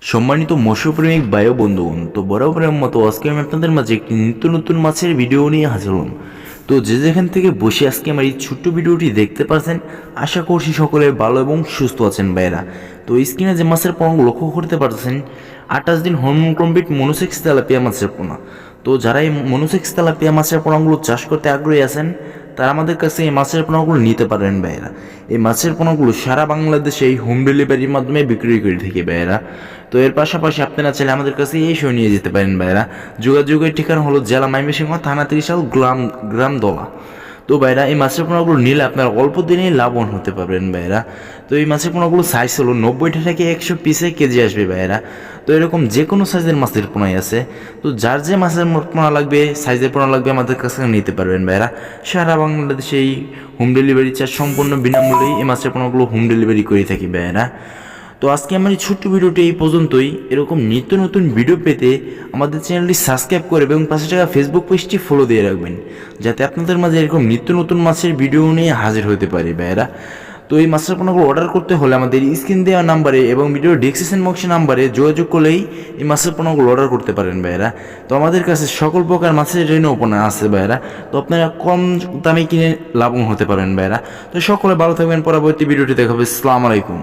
সম্মানিত মৎস্যপ্রেমিক বায়ু বন্ধুগণ, তো বরাবরের মতো আজকে আমি আপনাদের মাঝে একটি নিত্য নতুন মাছের ভিডিও নিয়ে হাজির হলাম। তো যে যেখান থেকে বসে আজকে আমার এই ছোট্ট ভিডিওটি দেখতে পাচ্ছেন, আশা করছি সকলে ভালো এবং সুস্থ আছেন ভাইরা। তো স্ক্রিনে যে মাছের পোনাগুলো লক্ষ্য করতে পারছেন, 28 দিন হরমোন কমপ্লিট মনোসেক্স তেলাপিয়া মাছের পোনা। তো যারা এই মনোসেক্স তেলাপিয়া মাছের পোনাগুলো চাষ করতে আগ্রহী আছেন, তারা আমাদের কাছে এই মাছের পোনাগুলো নিতে পারেন ভাইয়েরা। এই মাছের পোনাগুলো সারা বাংলাদেশে এই হোম ডেলিভারির মাধ্যমে বিক্রি করে থাকি ভাইয়েরা। তো এর পাশাপাশি আপনারা চাইলে আমাদের কাছে এসেও নিয়ে যেতে পারেন ভাইয়েরা। যোগাযোগের ঠিকানা হলো জেলা ময়মনসিংহ, থানা ত্রিশাল, গ্রাম দলা। তো ভাইরা, এই মাছের পোনাগুলো নিলে আপনারা অল্প দিনেই লাভবান হতে পারবেন ভাইরা। তো এই মাছের পোনাগুলো সাইজ হলো 90 থেকে 100 পিসে কেজি আসবে ভাইরা। তো এরকম যে কোনো সাইজের মাছের পোনাই আছে। তো যার যে মাছের পোনা লাগবে, সাইজের পোনা লাগবে, আমাদের কাছে নিতে পারবেন ভাইরা। সারা বাংলাদেশে এই হোম ডেলিভারি চার্জ সম্পূর্ণ বিনামূল্যেই এই মাছের পোনাগুলো হোম ডেলিভারি করে থাকি ভাইরা। তো আজকে আমার এই ছোট্ট ভিডিওটি এই পর্যন্তই। এরকম নিত্য নতুন ভিডিও পেতে আমাদের চ্যানেলটি সাবস্ক্রাইব করে এবং পাশে থাকা ফেসবুক পেজটি ফলো দিয়ে রাখবেন, যাতে আপনাদের মাঝে এরকম নিত্য নতুন মাছের ভিডিও নিয়ে হাজির হতে পারি ভাইয়েরা। তো এই মাছের পোনাগুলো অর্ডার করতে হলে আমাদের স্ক্রিন দেওয়া নাম্বারে এবং ভিডিও ডেসক্রিপশন বক্সের নাম্বারে যোগাযোগ করলেই এই মাছের পোনাগুলো অর্ডার করতে পারেন ভাইয়েরা। তো আমাদের কাছে সকল প্রকার মাছের রেণু পোনা আছে ভাইয়েরা। তো আপনারা কম দামে কিনে লাভবান হতে পারেন ভাইয়েরা। তো সকলে ভালো থাকবেন, পরবর্তী ভিডিওটি দেখাবে। আসসালামু আলাইকুম।